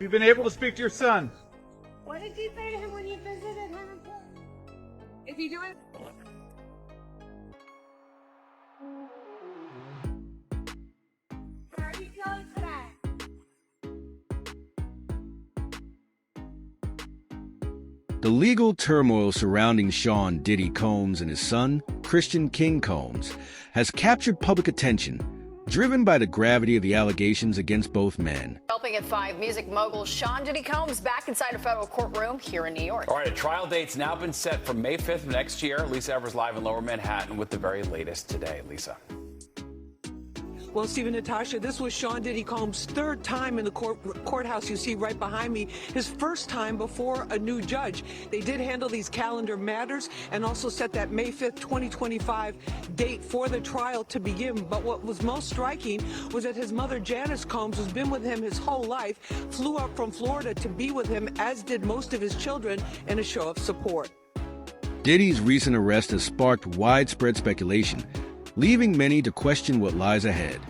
You've been able to speak to your son. What did you say to him when you visited him? Is he doing? How are you feeling today? The legal turmoil surrounding Sean Diddy Combs and his son, Christian King Combs, has captured public attention, driven by the gravity of the allegations against both men. Helping at 5, music mogul Sean Diddy Combs back inside a federal courtroom here in New York. All right, a trial date's now been set for May 5th of next year. Lisa Evers live in Lower Manhattan with the very latest today. Lisa. Well, Steve and Natasha, this was Sean Diddy Combs' third time in the courthouse you see right behind me, his first time before a new judge. They did handle these calendar matters and also set that May 5th, 2025 date for the trial to begin. But what was most striking was that his mother, Janice Combs, who's been with him his whole life, flew up from Florida to be with him, as did most of his children, in a show of support. Diddy's recent arrest has sparked widespread speculation, leaving many to question what lies ahead.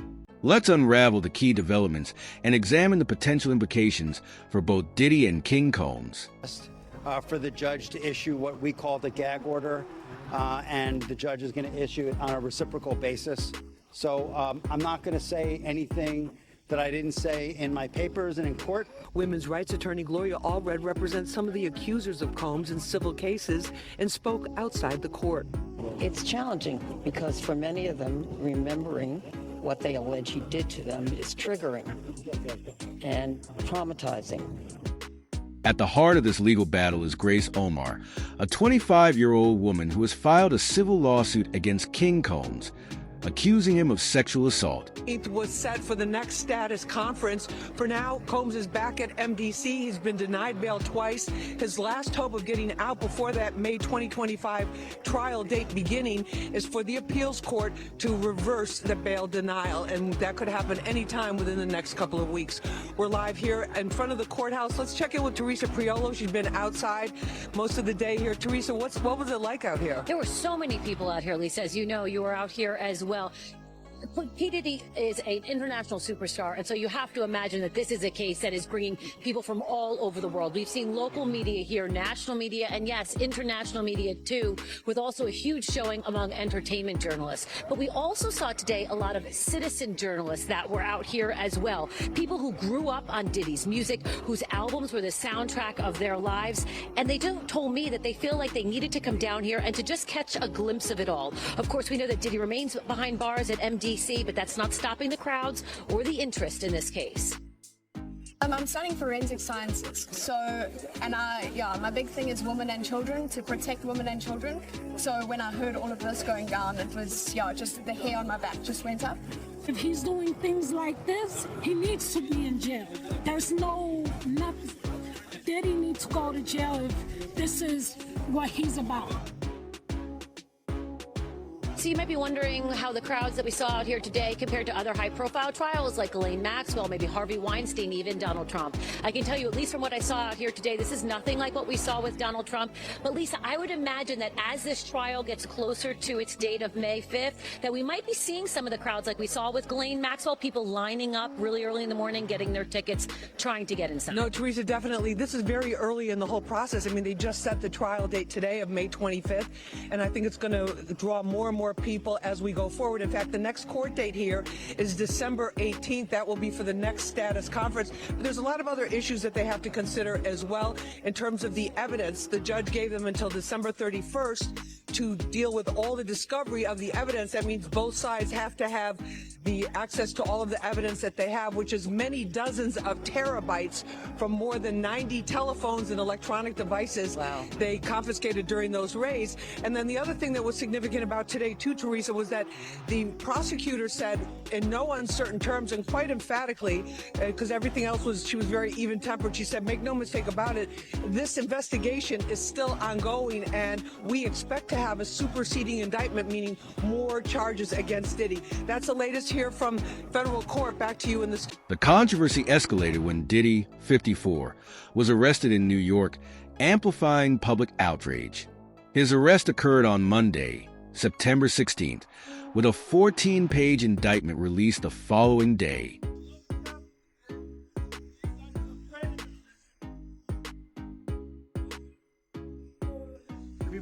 Let's unravel the key developments and examine the potential implications for both Diddy and King Combs. For the judge to issue what we call the gag order, and the judge is going to issue it on a reciprocal basis. So I'm not going to say anything that I didn't say in my papers and in court. Women's rights attorney Gloria Allred represents some of the accusers of Combs in civil cases and spoke outside the court. It's challenging because for many of them, remembering what they allege he did to them is triggering and traumatizing. At the heart of this legal battle is Grace Omar, a 25-year-old woman who has filed a civil lawsuit against King Combs, accusing him of sexual assault. It was set for the next status conference. For now, Combs is back at MDC. He's been denied bail twice. His last hope of getting out before that May 2025 trial date beginning is for the appeals court to reverse the bail denial, and that could happen anytime within the next couple of weeks. We're live here in front of the courthouse. Let's check in with Teresa Priolo. She's been outside most of the day here. Teresa, what was it like out here? There were so many people out here, Lisa. As you know, you were out here as well. P. Diddy is an international superstar, and so you have to imagine that this is a case that is bringing people from all over the world. We've seen local media here, national media, and yes, international media too, with also a huge showing among entertainment journalists. But we also saw today a lot of citizen journalists that were out here as well. People who grew up on Diddy's music, whose albums were the soundtrack of their lives, and they told me that they feel like they needed to come down here and to just catch a glimpse of it all. Of course, we know that Diddy remains behind bars at MDC, but that's not stopping the crowds or the interest in this case. I'm studying forensic sciences, my big thing is women and children, to protect women and children. So when I heard all of this going down, it was, just the hair on my back just went up. If he's doing things like this, he needs to be in jail. There's nothing. Diddy needs to go to jail if this is what he's about. So you might be wondering how the crowds that we saw out here today compared to other high-profile trials like Ghislaine Maxwell, maybe Harvey Weinstein, even Donald Trump. I can tell you, at least from what I saw out here today, this is nothing like what we saw with Donald Trump. But Lisa, I would imagine that as this trial gets closer to its date of May 5th, that we might be seeing some of the crowds like we saw with Ghislaine Maxwell, people lining up really early in the morning, getting their tickets, trying to get inside. No, Teresa, definitely. This is very early in the whole process. I mean, they just set the trial date today of May 25th, and I think it's going to draw more and more people as we go forward. In fact, the next court date here is December 18th. That will be for the next status conference. But there's a lot of other issues that they have to consider as well in terms of the evidence. The judge gave them until December 31st to deal with all the discovery of the evidence. That means both sides have to have the access to all of the evidence that they have, which is many dozens of terabytes from more than 90 telephones and electronic devices. Wow. They confiscated during those raids. And then the other thing that was significant about today too, Teresa, was that the prosecutor said in no uncertain terms and quite emphatically, because everything else she was very even-tempered, she said, make no mistake about it, this investigation is still ongoing and we expect to have a superseding indictment, meaning more charges against Diddy. That's the latest here from federal court. Back to you in the... The controversy escalated when Diddy, 54, was arrested in New York, amplifying public outrage. His arrest occurred on Monday, September 16th, with a 14-page indictment released the following day.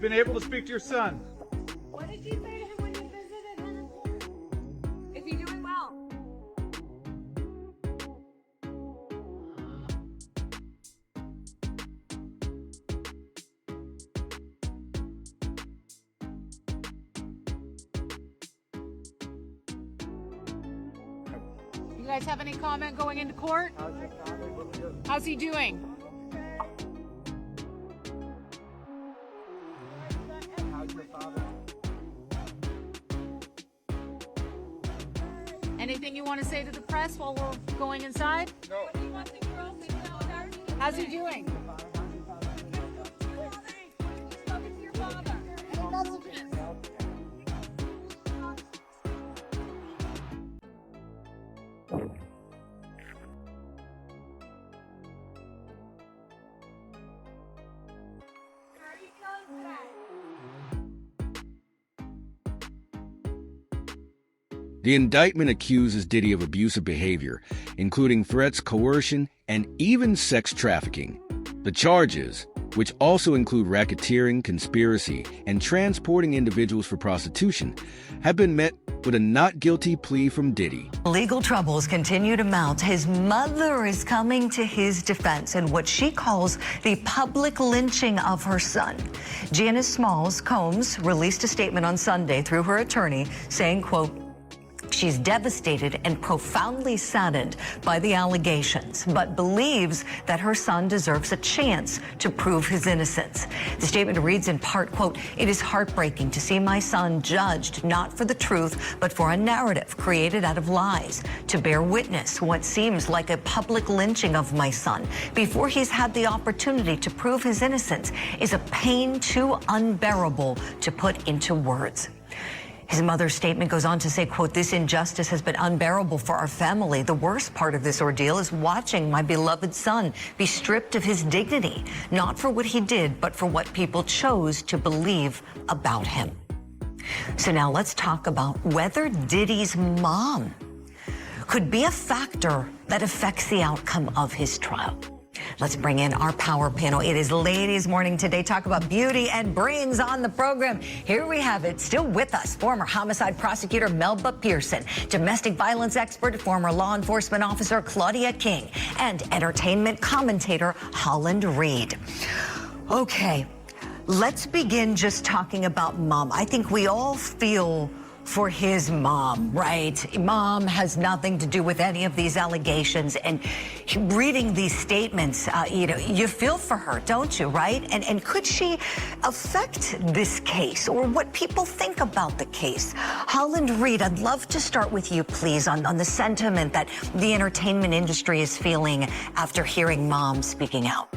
you been able to speak to your son? What did you say to him when you visited him? Is he doing well? You guys have any comment going into court? How's he doing? Anything you want to say to the press while we're going inside? No. How's he doing? The indictment accuses Diddy of abusive behavior, including threats, coercion, and even sex trafficking. The charges, which also include racketeering, conspiracy, and transporting individuals for prostitution, have been met with a not guilty plea from Diddy. Legal troubles continue to mount. His mother is coming to his defense in what she calls the public lynching of her son. Janice Smalls Combs released a statement on Sunday through her attorney saying, quote, she's devastated and profoundly saddened by the allegations, but believes that her son deserves a chance to prove his innocence. The statement reads in part, quote, it is heartbreaking to see my son judged not for the truth, but for a narrative created out of lies, to bear witness what seems like a public lynching of my son before he's had the opportunity to prove his innocence is a pain too unbearable to put into words. His mother's statement goes on to say, quote, this injustice has been unbearable for our family. The worst part of this ordeal is watching my beloved son be stripped of his dignity, not for what he did, but for what people chose to believe about him. So now let's talk about whether Diddy's mom could be a factor that affects the outcome of his trial. Let's bring in our power panel. It is Ladies Morning today. Talk about beauty and brains on the program. Here we have it. Still with us, former homicide prosecutor Melba Pearson, domestic violence expert, former law enforcement officer Claudia King, and entertainment commentator Holland Reed. Okay, let's begin just talking about Mom. I think we all feel for his mom, right? Mom has nothing to do with any of these allegations. And reading these statements, you feel for her, don't you, right? And could she affect this case or what people think about the case? Holland Reed, I'd love to start with you, please, on the sentiment that the entertainment industry is feeling after hearing Mom speaking out.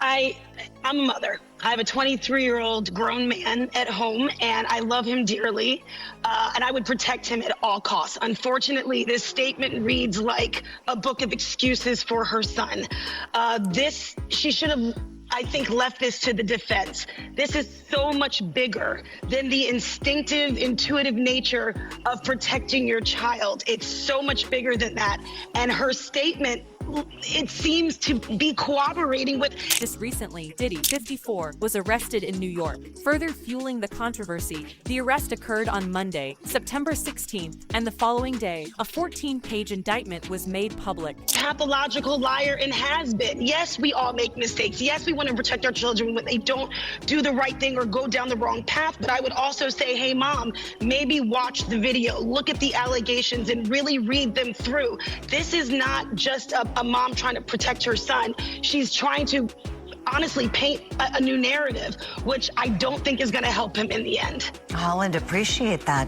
I'm a mother. I have a 23-year-old grown man at home, and I love him dearly, and I would protect him at all costs. Unfortunately, this statement reads like a book of excuses for her son. She should have, I think, left this to the defense. This is so much bigger than the instinctive, intuitive nature of protecting your child. It's so much bigger than that. And her statement, it seems to be cooperating with. Just recently, Diddy, 54, was arrested in New York. Further fueling the controversy, the arrest occurred on Monday, September 16th, and the following day, a 14-page indictment was made public. Pathological liar and has been. Yes, we all make mistakes. Yes, we want to protect our children when they don't do the right thing or go down the wrong path. But I would also say, hey, Mom, maybe watch the video, look at the allegations and really read them through. This is not just a mom trying to protect her son. She's trying to honestly paint a new narrative, which I don't think is going to help him in the end. Holland, appreciate that.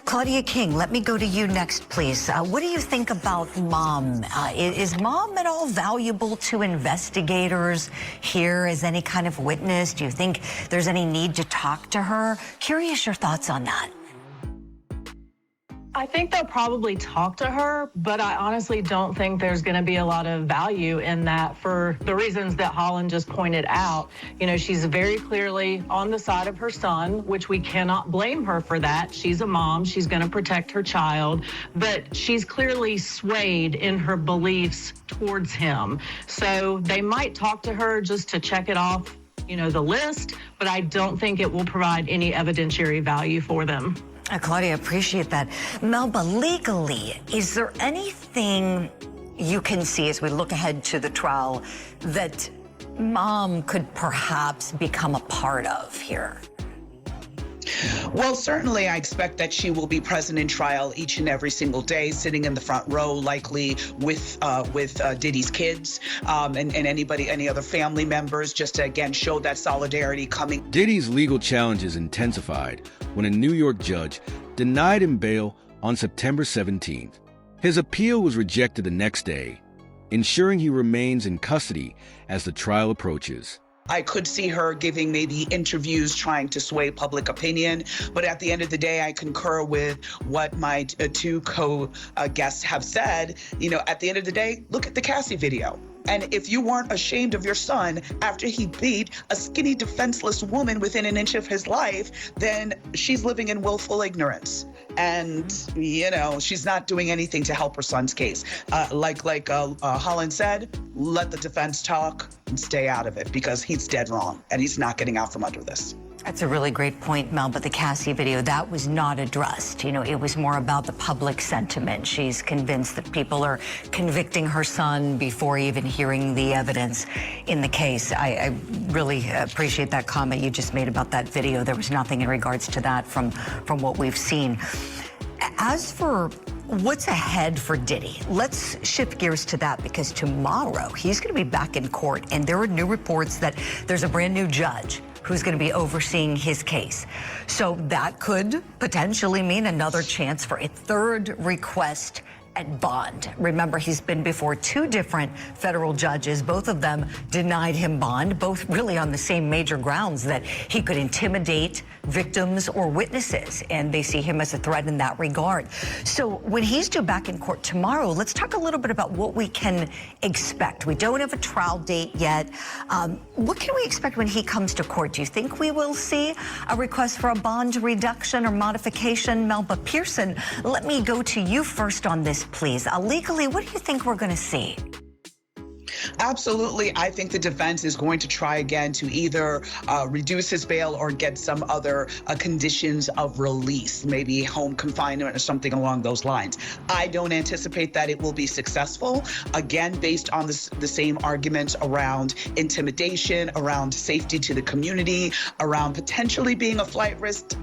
Claudia King, let me go to you next, please. What do you think about Mom? Is Mom at all valuable to investigators here as any kind of witness? Do you think there's any need to talk to her? Curious your thoughts on that. I think they'll probably talk to her, but I honestly don't think there's going to be a lot of value in that for the reasons that Holland just pointed out. You know, she's very clearly on the side of her son, which we cannot blame her for that. She's a mom. She's going to protect her child, but she's clearly swayed in her beliefs towards him. So they might talk to her just to check it off, the list, but I don't think it will provide any evidentiary value for them. Claudia, appreciate that. Melba, legally, is there anything you can see as we look ahead to the trial that mom could perhaps become a part of here? Well, certainly I expect that she will be present in trial each and every single day, sitting in the front row, likely with Diddy's kids and any other family members, just to, again, show that solidarity coming. Diddy's legal challenges intensified when a New York judge denied him bail on September 17th. His appeal was rejected the next day, ensuring he remains in custody as the trial approaches. I could see her giving maybe interviews trying to sway public opinion, but at the end of the day, I concur with what my two co-guests have said. At the end of the day, look at the Cassie video. And if you weren't ashamed of your son after he beat a skinny, defenseless woman within an inch of his life, then she's living in willful ignorance. And, she's not doing anything to help her son's case. Like Holland said, let the defense talk and stay out of it, because he's dead wrong and he's not getting out from under this. That's a really great point, Mel, but the Cassie video, that was not addressed. It was more about the public sentiment. She's convinced that people are convicting her son before even hearing the evidence in the case. I really appreciate that comment you just made about that video. There was nothing in regards to that from what we've seen. As for what's ahead for Diddy, let's shift gears to that, because tomorrow he's going to be back in court, and there are new reports that there's a brand new judge who's going to be overseeing his case. So that could potentially mean another chance for a third request at bond. Remember, he's been before two different federal judges. Both of them denied him bond, both really on the same major grounds, that he could intimidate victims or witnesses, and they see him as a threat in that regard. So when he's due back in court tomorrow, let's talk a little bit about what we can expect. We don't have a trial date yet. What can we expect when he comes to court? Do you think we will see a request for a bond reduction or modification? Melba Pearson, let me go to you first on this, please. Legally, what do you think we're going to see? Absolutely. I think the defense is going to try again to either reduce his bail or get some other conditions of release, maybe home confinement or something along those lines. I don't anticipate that it will be successful, again, based on the same arguments around intimidation, around safety to the community, around potentially being a flight risk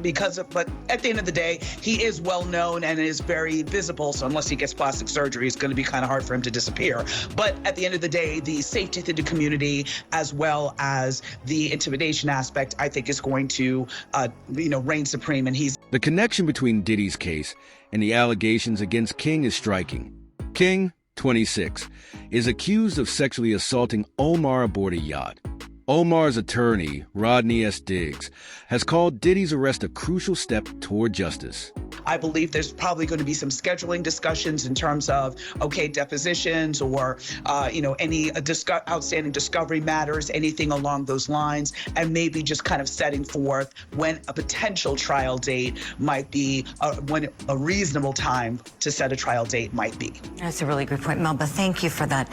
but at the end of the day, he is well known and is very visible. So unless he gets plastic surgery, it's going to be kind of hard for him to disappear. But at the end of the day, the safety to the community, as well as the intimidation aspect, I think is going to, reign supreme. And The connection between Diddy's case and the allegations against King is striking. King, 26, is accused of sexually assaulting Omar aboard a yacht. Omar's attorney, Rodney S. Diggs, has called Diddy's arrest a crucial step toward justice. I believe there's probably going to be some scheduling discussions in terms of, depositions or, any outstanding discovery matters, anything along those lines, and maybe just kind of setting forth when a potential trial date might be, when a reasonable time to set a trial date might be. That's a really good point, Melba. Thank you for that.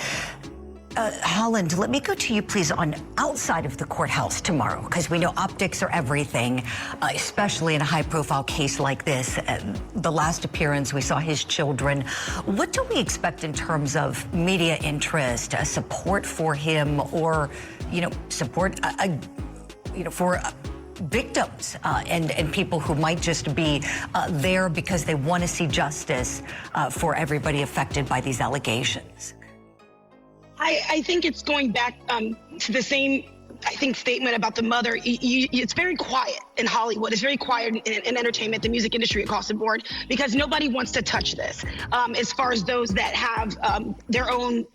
Holland, let me go to you, please, on outside of the courthouse tomorrow, because we know optics are everything, especially in a high-profile case like this. The last appearance, we saw his children. What do we expect in terms of media interest, support for him, or, support, for victims and people who might just be there because they want to see justice for everybody affected by these allegations? I think it's going back to the same, statement about the mother. It's very quiet in Hollywood. It's very quiet in entertainment, the music industry across the board, because nobody wants to touch this. As far as those that have their own,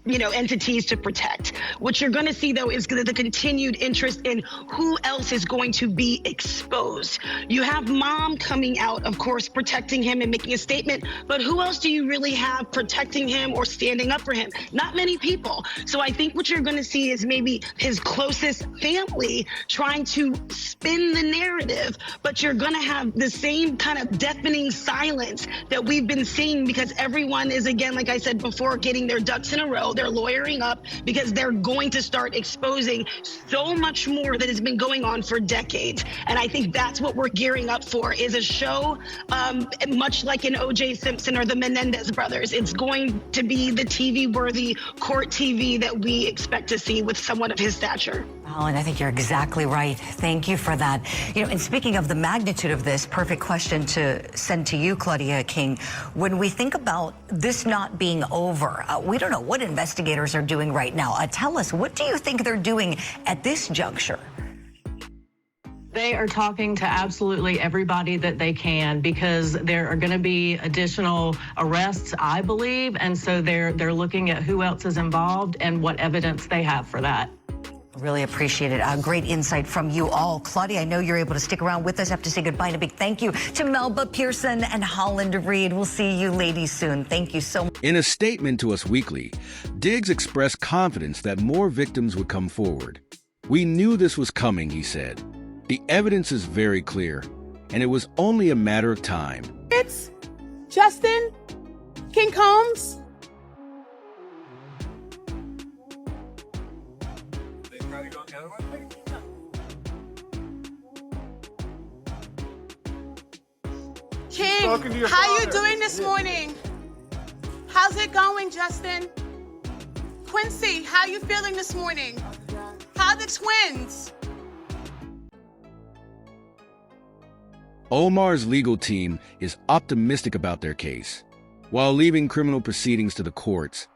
entities to protect. What you're going to see, though, is the continued interest in who else is going to be exposed. You have mom coming out, of course, protecting him and making a statement, but who else do you really have protecting him or standing up for him? Not many people. So I think what you're going to see is maybe his closest family trying to spin the narrative, but you're going to have the same kind of deafening silence that we've been seeing because everyone is, again, like I said before, getting their ducks in a row. They're lawyering up because they're going to start exposing so much more that has been going on for decades. And I think that's what we're gearing up for, is a show much like in O.J. Simpson or the Menendez brothers. It's going to be the TV-worthy court TV that we expect to see with someone of his stature. Well, and I think you're exactly right. Thank you for that. You know, and speaking of the magnitude of this, perfect question to send to you, Claudia King. When we think about this not being over, we don't know what investigators are doing right now. Tell us, what do you think they're doing at this juncture? They are talking to absolutely everybody that they can because there are going to be additional arrests, I believe, and so they're looking at who else is involved and what evidence they have for that. Really appreciate it. Great insight from you all. Claudia, I know you're able to stick around with us. I have to say goodbye and a big thank you to Melba Pearson and Holland Reed. We'll see you ladies soon. Thank you so much. In a statement to Us Weekly, Diggs expressed confidence that more victims would come forward. "We knew this was coming," he said. "The evidence is very clear, and it was only a matter of time." It's Justin King Combs. King, how you doing this morning? How's it going, Justin? Quincy, how you feeling this morning? How are the twins? Omar's legal team is optimistic about their case. While leaving criminal proceedings to the courts,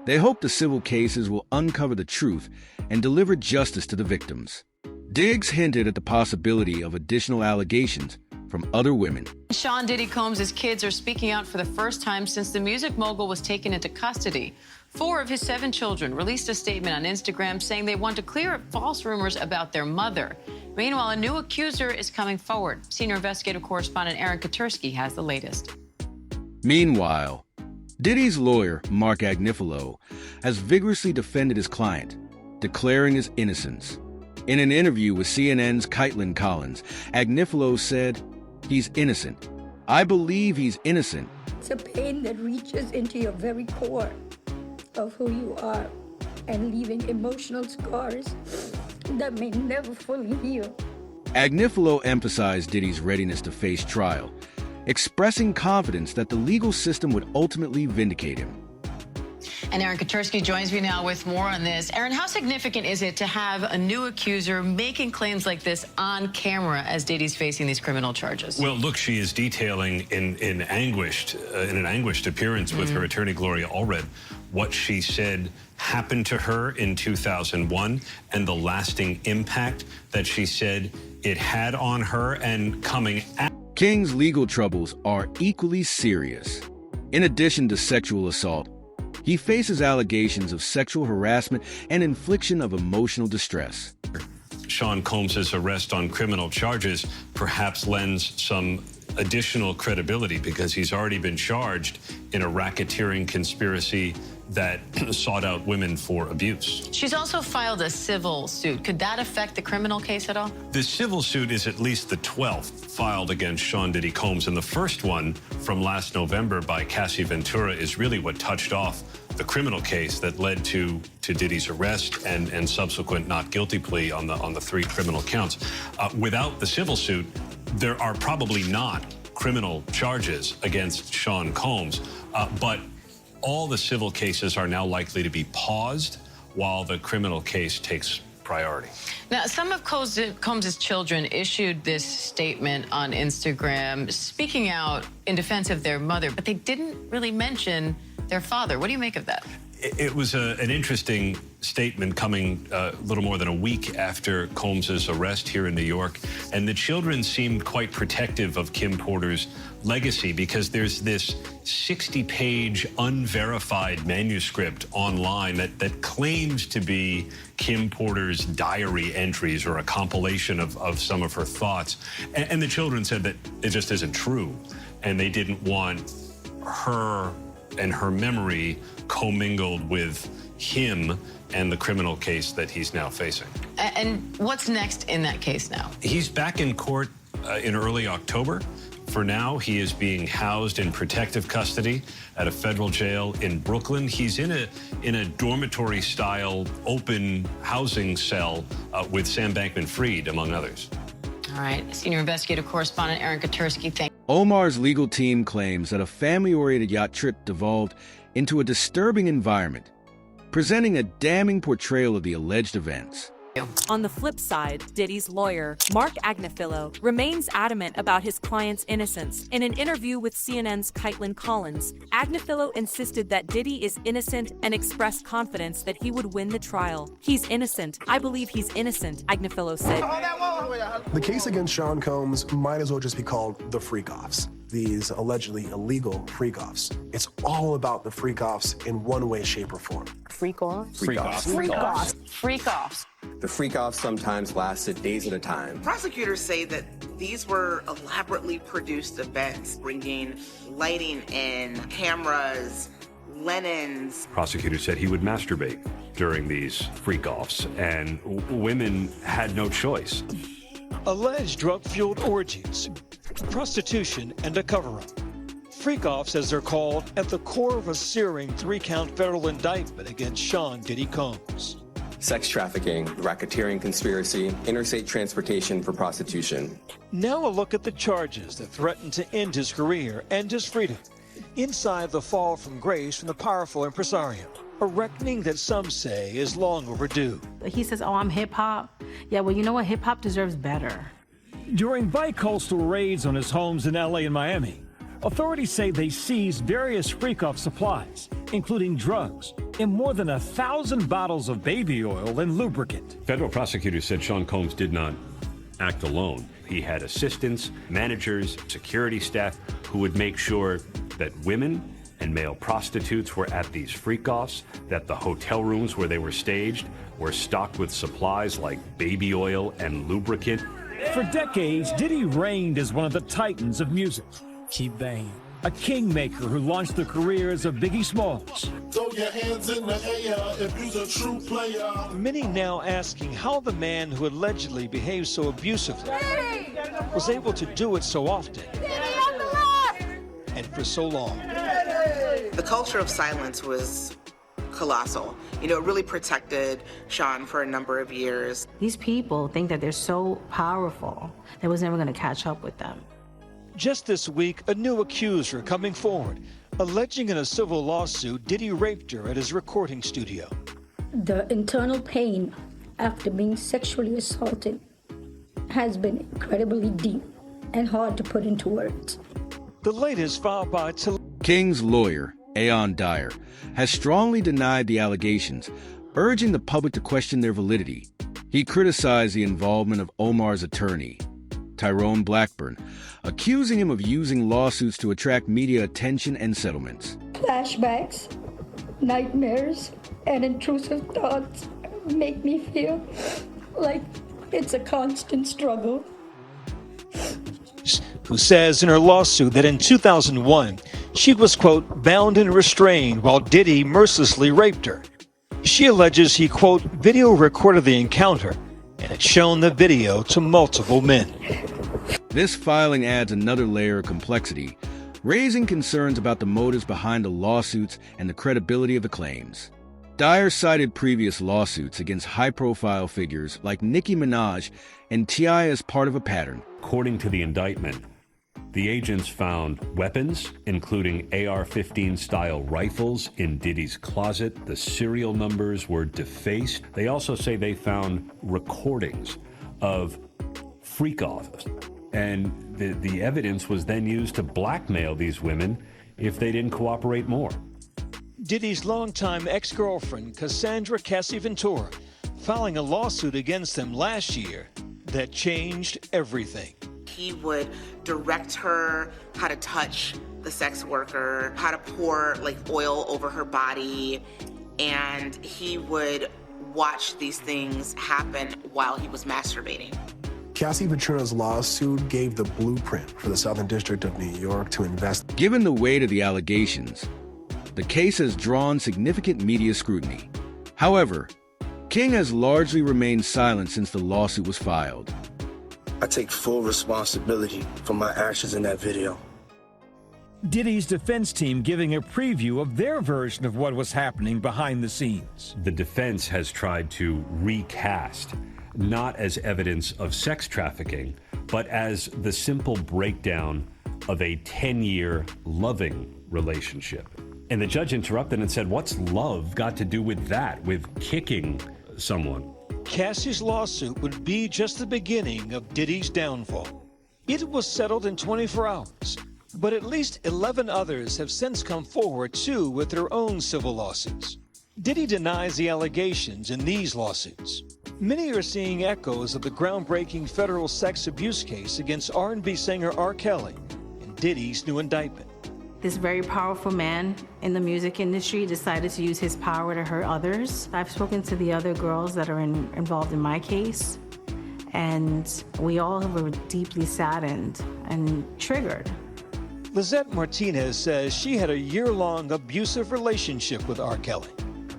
they hope the civil cases will uncover the truth and deliver justice to the victims. Diggs hinted at the possibility of additional allegations from other women. Sean Diddy Combs' kids are speaking out for the first time since the music mogul was taken into custody. 4 of his 7 children released a statement on Instagram saying they want to clear up false rumors about their mother. Meanwhile, a new accuser is coming forward. Senior investigative correspondent Aaron Katursky has the latest. Meanwhile, Diddy's lawyer, Mark Agnifilo, has vigorously defended his client, declaring his innocence. In an interview with CNN's Caitlin Collins, Agnifilo said, "He's innocent. I believe he's innocent." It's a pain that reaches into your very core of who you are and leaving emotional scars that may never fully heal. Agnifilo emphasized Diddy's readiness to face trial, expressing confidence that the legal system would ultimately vindicate him. And Aaron Katursky joins me now with more on this. Aaron, how significant is it to have a new accuser making claims like this on camera as Diddy's facing these criminal charges? Well, look, she is detailing in an anguished appearance with her attorney, Gloria Allred, what she said happened to her in 2001 and the lasting impact that she said it had on her and coming out. King's legal troubles are equally serious. In addition to sexual assault, he faces allegations of sexual harassment and infliction of emotional distress. Sean Combs' arrest on criminal charges perhaps lends some additional credibility because he's already been charged in a racketeering conspiracy that sought out women for abuse. She's also filed a civil suit. Could that affect the criminal case at all? The civil suit is at least the 12th filed against Sean Diddy Combs, and the first one from last November by Cassie Ventura is really what touched off the criminal case that led to Diddy's arrest and subsequent not guilty plea on the 3 criminal counts. Without the civil suit, there are probably not criminal charges against Sean Combs, but all the civil cases are now likely to be paused while the criminal case takes priority. Now, some of Combs' children issued this statement on Instagram, speaking out in defense of their mother, but they didn't really mention their father. What do you make of that? It was an interesting statement coming a little more than a week after Combs' arrest here in New York. And the children seemed quite protective of Kim Porter's legacy because there's this 60-page unverified manuscript online that claims to be Kim Porter's diary entries or a compilation of some of her thoughts. And the children said that it just isn't true. And they didn't want her and her memory commingled with him and the criminal case that he's now facing. And what's next in that case now? He's back in court in early October. For now, he is being housed in protective custody at a federal jail in Brooklyn. He's in a dormitory-style open housing cell with Sam Bankman-Fried, among others. All right, senior investigative correspondent Aaron Katursky, thank you. Omar's legal team claims that a family-oriented yacht trip devolved into a disturbing environment, presenting a damning portrayal of the alleged events. On the flip side, Diddy's lawyer, Mark Agnifilo, remains adamant about his client's innocence. In an interview with CNN's Caitlin Collins, Agnifilo insisted that Diddy is innocent and expressed confidence that he would win the trial. "He's innocent. I believe he's innocent," Agnifilo said. The case against Sean Combs might as well just be called the freak-offs. These allegedly illegal freak-offs. It's all about the freak-offs in one way, shape, or form. Freak-offs? Freak-offs. Freak-offs. Freak-offs. The freak-offs sometimes lasted days at a time. Prosecutors say that these were elaborately produced events, bringing lighting in, cameras, linens. Prosecutors said he would masturbate during these freak-offs, and women had no choice. Alleged drug-fueled orgies, prostitution, and a cover-up. Freak-offs, as they're called, at the core of a searing 3-count federal indictment against Sean Diddy Combs. Sex trafficking, racketeering conspiracy, interstate transportation for prostitution. Now a look at the charges that threatened to end his career and his freedom. Inside the fall from grace from the powerful impresario. A reckoning that some say is long overdue. He says, "Oh, I'm hip-hop." Yeah, well, you know what? Hip-hop deserves better. During bi-coastal raids on his homes in LA and Miami, authorities say they seized various freak-off supplies, including drugs, and more than 1,000 bottles of baby oil and lubricant. Federal prosecutors said Sean Combs did not act alone. He had assistants, managers, security staff who would make sure that women and male prostitutes were at these freak-offs, that the hotel rooms where they were staged were stocked with supplies like baby oil and lubricant. For decades, Diddy reigned as one of the titans of music. Keep banging. A kingmaker who launched the careers of Biggie Smalls. Throw your hands in the air if you're a true player. Many now asking how the man who allegedly behaved so abusively was able to do it so often and for so long. The culture of silence was colossal. You know, it really protected Sean for a number of years. These people think that they're so powerful that was never going to catch up with them. Just this week, a new accuser coming forward, alleging in a civil lawsuit Diddy raped her at his recording studio. The internal pain after being sexually assaulted has been incredibly deep and hard to put into words. The latest filed by King's lawyer, Aon Dyer, has strongly denied the allegations, urging the public to question their validity. He criticized the involvement of Omar's attorney, Tyrone Blackburn, accusing him of using lawsuits to attract media attention and settlements. Flashbacks, nightmares, and intrusive thoughts make me feel like it's a constant struggle. Who says in her lawsuit that in 2001, she was, quote, bound and restrained while Diddy mercilessly raped her. She alleges he, quote, video recorded the encounter and had shown the video to multiple men. This filing adds another layer of complexity, raising concerns about the motives behind the lawsuits and the credibility of the claims. Dyer cited previous lawsuits against high-profile figures like Nicki Minaj and T.I. as part of a pattern. According to the indictment, the agents found weapons, including AR-15 style rifles, in Diddy's closet. The serial numbers were defaced. They also say they found recordings of freak-offs. And the evidence was then used to blackmail these women if they didn't cooperate more. Diddy's longtime ex-girlfriend, Cassandra Cassie Ventura, filing a lawsuit against them last year that changed everything. He would direct her how to touch the sex worker, how to pour like oil over her body, and he would watch these things happen while he was masturbating. Cassie Ventura's lawsuit gave the blueprint for the Southern District of New York to invest. Given the weight of the allegations, the case has drawn significant media scrutiny. However, King has largely remained silent since the lawsuit was filed. I take full responsibility for my actions in that video. Diddy's defense team giving a preview of their version of what was happening behind the scenes. The defense has tried to recast, not as evidence of sex trafficking, but as the simple breakdown of a 10-year loving relationship. And the judge interrupted and said, what's love got to do with that, with kicking someone? Cassie's lawsuit would be just the beginning of Diddy's downfall. It was settled in 24 hours, but at least 11 others have since come forward too with their own civil lawsuits. Diddy denies the allegations in these lawsuits. Many are seeing echoes of the groundbreaking federal sex abuse case against R&B singer R. Kelly in Diddy's new indictment. This very powerful man in the music industry decided to use his power to hurt others. I've spoken to the other girls that are involved in my case, and we all were deeply saddened and triggered. Lizette Martinez says she had a year-long abusive relationship with R. Kelly.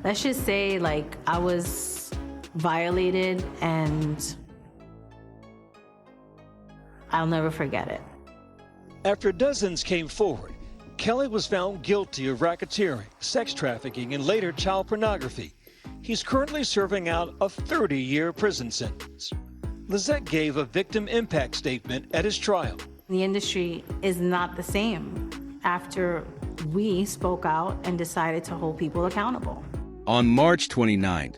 Let's just say, like, I was violated, and I'll never forget it. After dozens came forward, Kelly was found guilty of racketeering, sex trafficking, and later child pornography. He's currently serving out a 30-year prison sentence. Lizette gave a victim impact statement at his trial. The industry is not the same after we spoke out and decided to hold people accountable. On March 29th,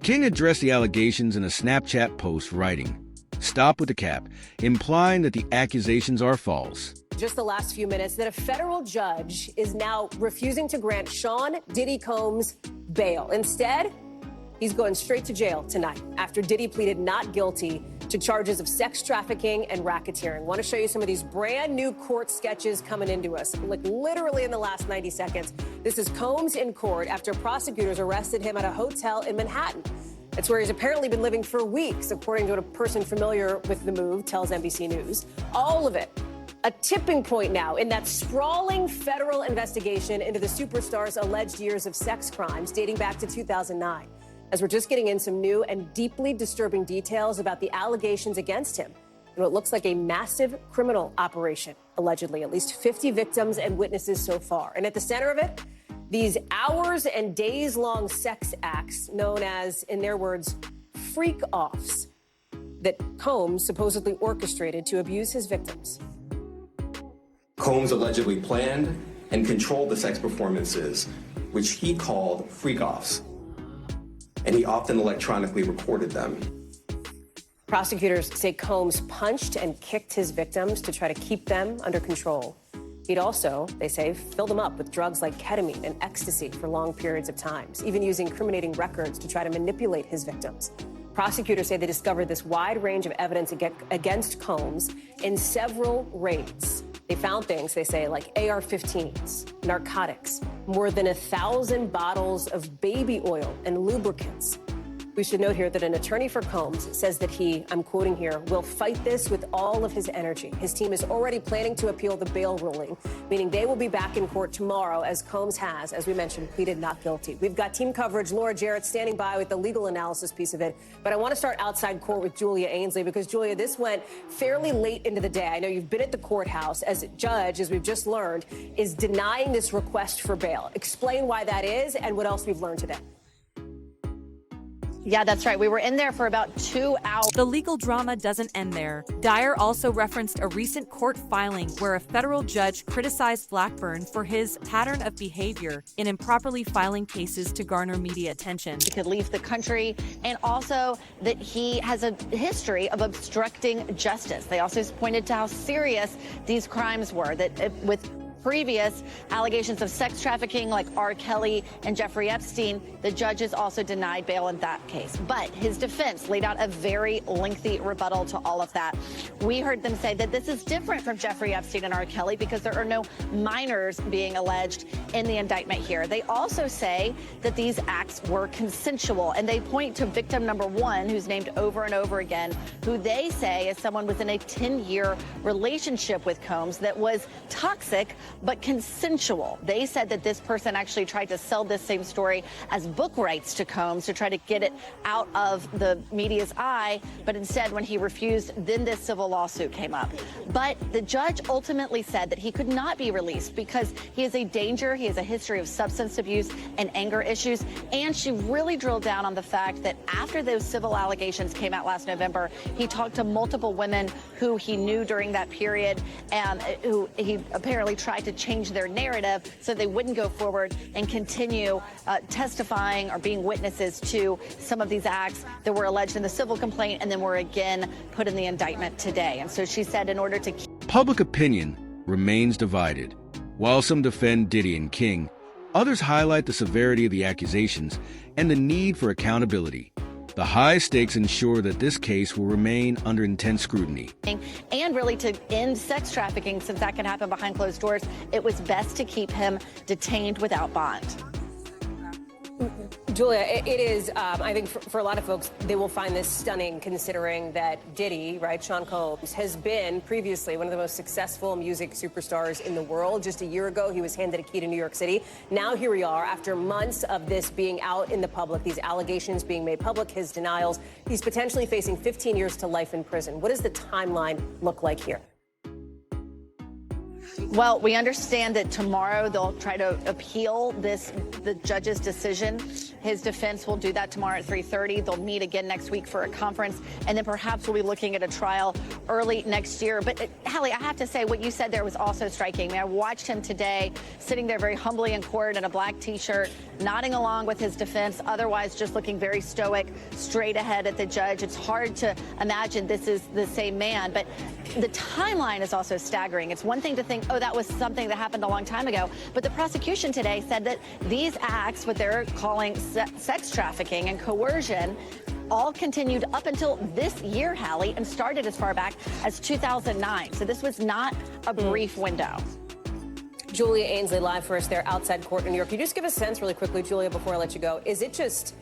King addressed the allegations in a Snapchat post, writing, "Stop with the cap," implying that the accusations are false. Just the last few minutes, that a federal judge is now refusing to grant Sean Diddy Combs bail. Instead, he's going straight to jail tonight after Diddy pleaded not guilty to charges of sex trafficking and racketeering. Want to show you some of these brand new court sketches coming into us, like literally in the last 90 seconds. This is Combs in court after prosecutors arrested him at a hotel in Manhattan. It's where he's apparently been living for weeks, according to what a person familiar with the move tells NBC News. All of it a tipping point now in that sprawling federal investigation into the superstar's alleged years of sex crimes dating back to 2009. As we're just getting in some new and deeply disturbing details about the allegations against him in what looks like a massive criminal operation, allegedly. At least 50 victims and witnesses so far. And at the center of it, these hours and days-long sex acts known as, in their words, freak-offs that Combs supposedly orchestrated to abuse his victims. Combs allegedly planned and controlled the sex performances, which he called freak-offs, and he often electronically recorded them. Prosecutors say Combs punched and kicked his victims to try to keep them under control. He'd also, they say, filled them up with drugs like ketamine and ecstasy for long periods of time, even using incriminating records to try to manipulate his victims. Prosecutors say they discovered this wide range of evidence against Combs in several raids. They found things, they say, like AR-15s, narcotics, more than 1,000 bottles of baby oil and lubricants. We should note here that an attorney for Combs says that he, I'm quoting here, will fight this with all of his energy. His team is already planning to appeal the bail ruling, meaning they will be back in court tomorrow, as Combs has, as we mentioned, pleaded not guilty. We've got team coverage, Laura Jarrett standing by with the legal analysis piece of it. But I want to start outside court with Julia Ainsley, because Julia, this went fairly late into the day. I know you've been at the courthouse as a judge, as we've just learned, is denying this request for bail. Explain why that is and what else we've learned today. Yeah, that's right. We were in there for about 2 hours. The legal drama doesn't end there. Dyer also referenced a recent court filing where a federal judge criticized Blackburn for his pattern of behavior in improperly filing cases to garner media attention. He could leave the country, and also that he has a history of obstructing justice. They also pointed to how serious these crimes were, that with previous allegations of sex trafficking like R. Kelly and Jeffrey Epstein, the judges also denied bail in that case. But his defense laid out a very lengthy rebuttal to all of that. We heard them say that this is different from Jeffrey Epstein and R. Kelly because there are no minors being alleged in the indictment here. They also say that these acts were consensual, and they point to victim number one, who's named over and over again, who they say is someone within a 10-year relationship with Combs that was toxic, but consensual. They said that this person actually tried to sell this same story as book rights to Combs to try to get it out of the media's eye, but instead when he refused, then this civil lawsuit came up. But the judge ultimately said that he could not be released because he is a danger, he has a history of substance abuse and anger issues, and she really drilled down on the fact that after those civil allegations came out last November, he talked to multiple women who he knew during that period and who he apparently tried to change their narrative so they wouldn't go forward and continue testifying or being witnesses to some of these acts that were alleged in the civil complaint and then were again put in the indictment today. And so she said in order to keep Public opinion remains divided. While some defend Diddy and King, others highlight the severity of the accusations and the need for accountability. The high stakes ensure that this case will remain under intense scrutiny. and really to end sex trafficking, since that can happen behind closed doors, it was best to keep him detained without bond. Julia, it is, I think for a lot of folks, they will find this stunning considering that Diddy, right, Sean Combs, has been previously one of the most successful music superstars in the world. Just a year ago, he was handed a key to New York City. Now here we are, after months of this being out in the public, these allegations being made public, his denials. He's potentially facing 15 years to life in prison. What does the timeline look like here? Well, we understand that tomorrow they'll try to appeal the judge's decision. His defense will do that tomorrow at 3:30. They'll meet again next week for a conference, and then perhaps we'll be looking at a trial early next year. But, Hallie, I have to say what you said there was also striking. I mean, I watched him today sitting there very humbly in court in a black T-shirt, nodding along with his defense, otherwise just looking very stoic, straight ahead at the judge. It's hard to imagine this is the same man, but the timeline is also staggering. It's one thing to think, oh, that was something that happened a long time ago, but the prosecution today said that these acts, what they're calling sex trafficking and coercion, all continued up until this year, Hallie, and started as far back as 2009. So this was not a brief window. Julia Ainsley live for us there outside court in New York. Can you just give a sense really quickly, Julia, before I let you go? Is it just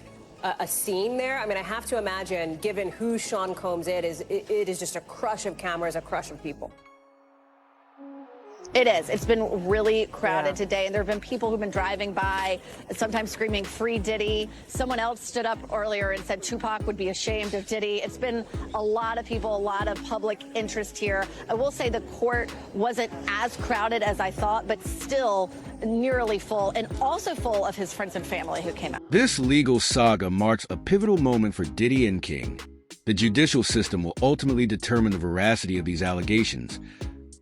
a scene there? I mean, I have to imagine, given who Sean Combs is, it is just a crush of cameras, a crush of people. It is. It's been really crowded today, and there have been people who've been driving by, sometimes screaming, "Free Diddy." Someone else stood up earlier and said Tupac would be ashamed of Diddy. It's been a lot of people, a lot of public interest here. I will say the court wasn't as crowded as I thought, but still nearly full, and also full of his friends and family who came out. This legal saga marks a pivotal moment for Diddy and King. The judicial system will ultimately determine the veracity of these allegations,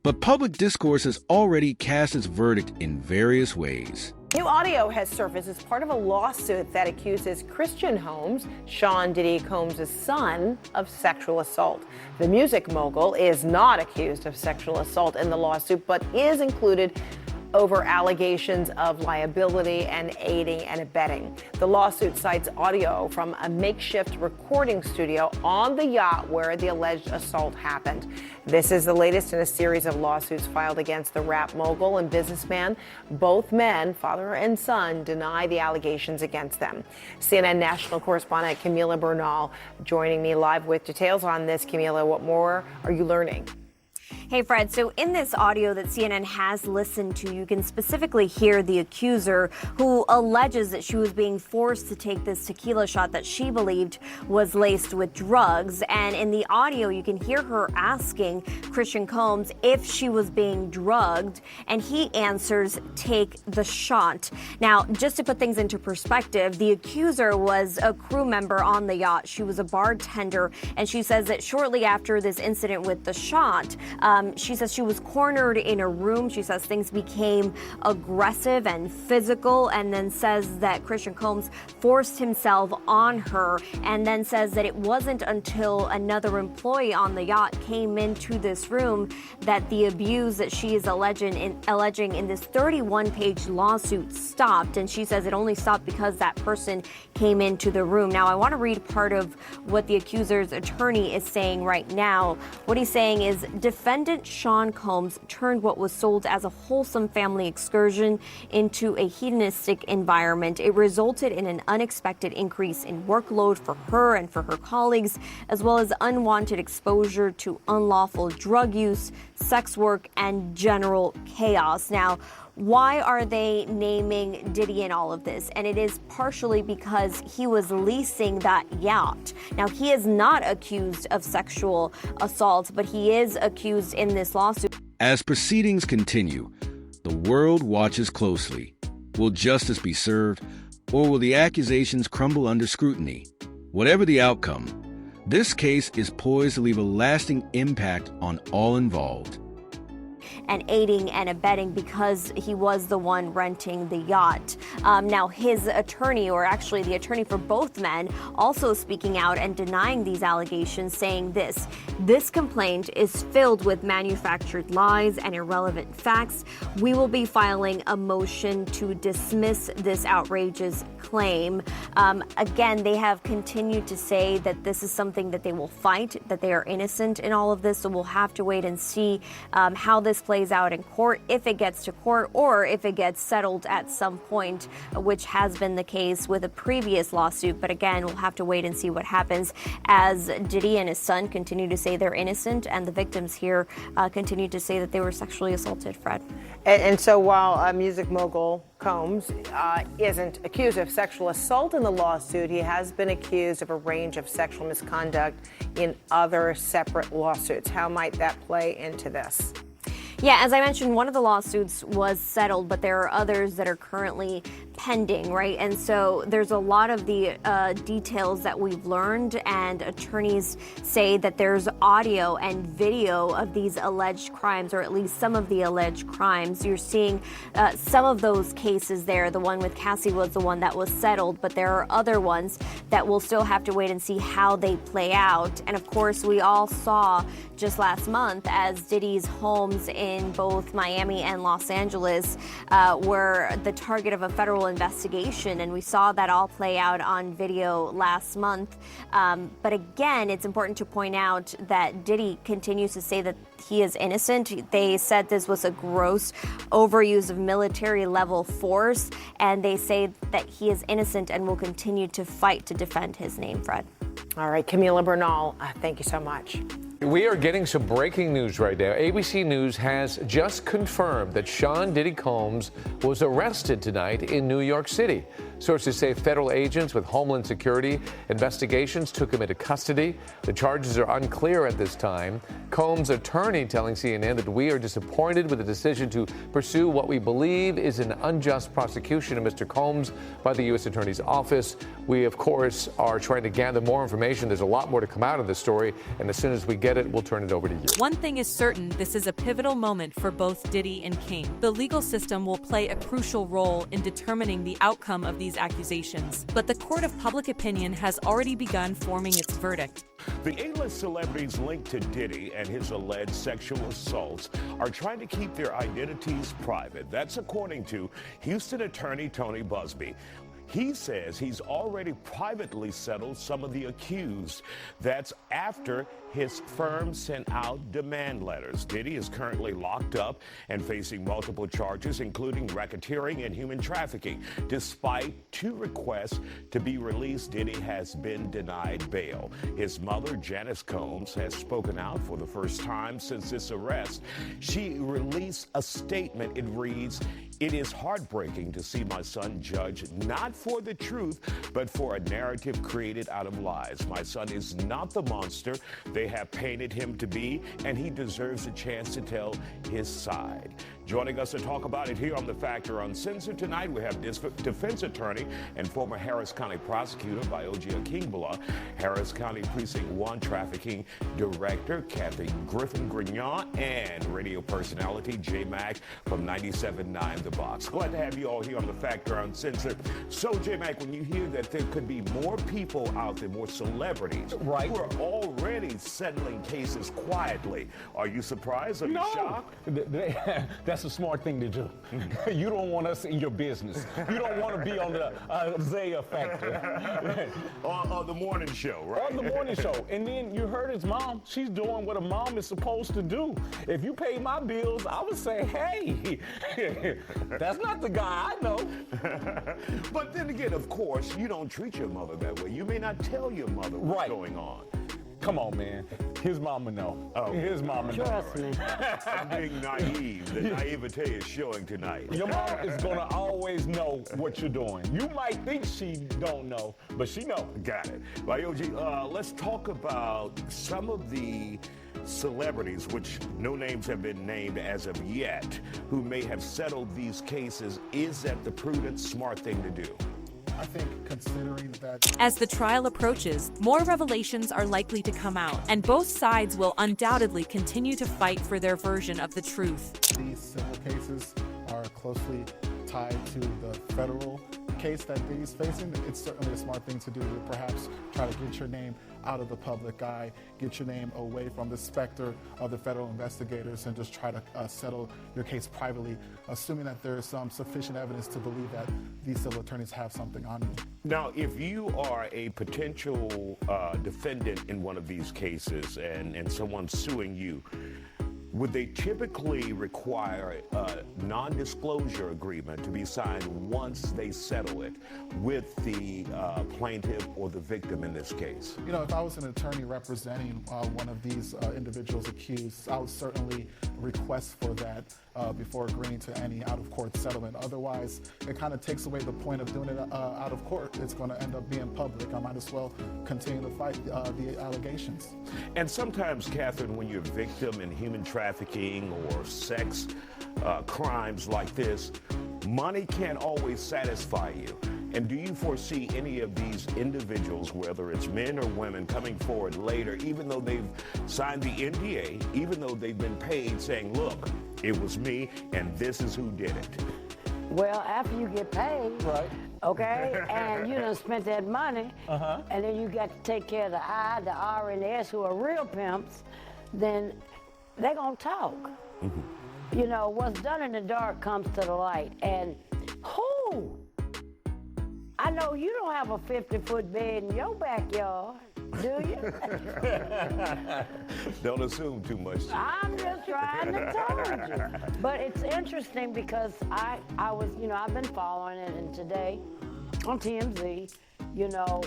but public discourse has already cast its verdict in various ways. New audio has surfaced as part of a lawsuit that accuses Christian Combs, Sean Diddy Combs' son, of sexual assault. The music mogul is not accused of sexual assault in the lawsuit, but is included over allegations of liability and aiding and abetting. The lawsuit cites audio from a makeshift recording studio on the yacht where the alleged assault happened. This is the latest in a series of lawsuits filed against the rap mogul and businessman. Both men, father and son, deny the allegations against them. CNN national correspondent Camila Bernal joining me live with details on this. Camila, what more are you learning? Hey, Fred. So in this audio that CNN has listened to, you can specifically hear the accuser who alleges that she was being forced to take this tequila shot that she believed was laced with drugs. And in the audio, you can hear her asking Christian Combs if she was being drugged, and he answers, "Take the shot." Now, just to put things into perspective, the accuser was a crew member on the yacht. She was a bartender, and she says that shortly after this incident with the shot, she says she was cornered in a room. She says things became aggressive and physical, and then says that Christian Combs forced himself on her, and then says that it wasn't until another employee on the yacht came into this room that the abuse that she is alleging in this 31-page lawsuit stopped. And she says it only stopped because that person came into the room. Now, I want to read part of what the accuser's attorney is saying right now. What he's saying is, defendant Defendant Sean Combs turned what was sold as a wholesome family excursion into a hedonistic environment. It resulted in an unexpected increase in workload for her and for her colleagues, as well as unwanted exposure to unlawful drug use, sex work, and general chaos. Now, why are they naming Diddy in all of this? And it is partially because he was leasing that yacht. Now, he is not accused of sexual assault, but he is accused in this lawsuit. As proceedings continue, the world watches closely. Will justice be served, or will the accusations crumble under scrutiny? Whatever the outcome, this case is poised to leave a lasting impact on all involved. And aiding and abetting because he was the one renting the yacht. Now, his attorney, or actually the attorney for both men, also speaking out and denying these allegations, saying this complaint is filled with manufactured lies and irrelevant facts. We will be filing a motion to dismiss this outrageous claim. Again, they have continued to say that this is something that they will fight, that they are innocent in all of this. So we'll have to wait and see how this plays out in court, if it gets to court, or if it gets settled at some point, which has been the case with a previous lawsuit. But again, we'll have to wait and see what happens as Diddy and his son continue to say they're innocent, and the victims here continue to say that they were sexually assaulted, Fred. And so while music mogul Combs isn't accused of sexual assault in the lawsuit, he has been accused of a range of sexual misconduct in other separate lawsuits. How might that play into this? Yeah, as I mentioned, one of the lawsuits was settled, but there are others that are currently pending, right? And so there's a lot of the details that we've learned, and attorneys say that there's audio and video of these alleged crimes, or at least some of the alleged crimes. You're seeing some of those cases there. The one with Cassie was the one that was settled, but there are other ones that we'll still have to wait and see how they play out. And of course, we all saw just last month as Diddy's homes in both Miami and Los Angeles were the target of a federal investigation, and we saw that all play out on video last month. But again, it's important to point out that Diddy continues to say that he is innocent. They said this was a gross overuse of military level force, and they say that he is innocent and will continue to fight to defend his name, Fred. All right, Camila Bernal, thank you so much. We are getting some breaking news right now. ABC News has just confirmed that Sean Diddy Combs was arrested tonight in New York City. Sources say federal agents with Homeland Security investigations took him into custody. The charges are unclear at this time. Combs' attorney telling CNN that we are disappointed with the decision to pursue what we believe is an unjust prosecution of Mr. Combs by the U.S. Attorney's Office. We, of course, are trying to gather more information. There's a lot more to come out of this story, and as soon as we get it, we'll turn it over to you. One thing is certain, this is a pivotal moment for both Diddy and King. The legal system will play a crucial role in determining the outcome of these accusations, but the court of public opinion has already begun forming its verdict. The A-list celebrities linked to Diddy and his alleged sexual assaults are trying to keep their identities private. That's according to Houston attorney Tony Busby. He says he's already privately settled some of the accused. That's after his firm sent out demand letters. Diddy is currently locked up and facing multiple charges, including racketeering and human trafficking. Despite 2 requests to be released, Diddy has been denied bail. His mother, Janice Combs, has spoken out for the first time since this arrest. She released a statement. It reads, "It is heartbreaking to see my son judged not for the truth, but for a narrative created out of lies. My son is not the monster they have painted him to be, and he deserves a chance to tell his side." Joining us to talk about it here on The Factor Uncensored tonight, we have defense attorney and former Harris County prosecutor Vioja Akingbala, Harris County Precinct 1 trafficking director Kathy Griffin-Grignon, and radio personality J Mac from 97.9 The Box. Glad to have you all here on The Factor Uncensored. So, J Mac, when you hear that there could be more people out there, more celebrities, right, who are already settling cases quietly, are you surprised? Are you shocked? That's That's a smart thing to do. You don't want us in your business. You don't want to be on the Isaiah Factor. on the morning show, right? On the morning show. And then you heard his mom. She's doing what a mom is supposed to do. If you pay my bills, I would say, hey, that's not the guy I know. But then again, of course, you don't treat your mother that way. You may not tell your mother what's going on. Come on, man. His mama know. Oh. His mama know. Trust me. I'm being naive. The naivete is showing tonight. Your mom is gonna always know what you're doing. You might think she don't know, but she know. Got it. Bayoji, let's talk about some of the celebrities, which no names have been named as of yet, who may have settled these cases. Is that the prudent, smart thing to do? I think considering that As the trial approaches, more revelations are likely to come out, and both sides will undoubtedly continue to fight for their version of the truth. these civil cases are closely tied to the federal case that Diddy's facing, it's certainly a smart thing to do to perhaps try to get your name out of the public eye, get your name away from the specter of the federal investigators, and just try to settle your case privately, assuming that there is some sufficient evidence to believe that these civil attorneys have something on you. Now, if you are a potential defendant in one of these cases and someone's suing you, would they typically require a non-disclosure agreement to be signed once they settle it with the plaintiff or the victim in this case? You know, if I was an attorney representing one of these individuals accused, I would certainly request for that before agreeing to any out-of-court settlement. Otherwise, it kind of takes away the point of doing it out of court. It's going to end up being public. I might as well continue to fight the allegations. And sometimes, Catherine, when you're a victim in human trafficking or sex crimes like this, money can't always satisfy you. And do you foresee any of these individuals, whether it's men or women, coming forward later, even though they've signed the NDA, even though they've been paid, saying, look, it was me and this is who did it? Well, after you get paid, right? Okay, and you done spent that money, and then you got to take care of the I, the R, and the S, who are real pimps, then they're gonna talk. You know, what's done in the dark comes to the light, and who? I know you don't have a 50-foot bed in your backyard, do you? Don't assume too much. I'm just trying to tell you. But it's interesting because I was, you know, I've been following it, and today on TMZ, you know,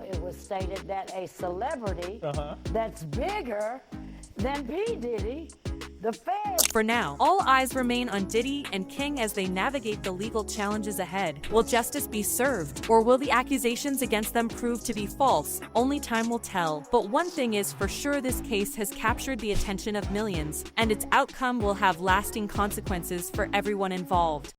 it was stated that a celebrity that's bigger than P. Diddy, the feds. For now, all eyes remain on Diddy and King as they navigate the legal challenges ahead. Will justice be served, or will the accusations against them prove to be false? Only time will tell. But one thing is for sure, this case has captured the attention of millions, and its outcome will have lasting consequences for everyone involved.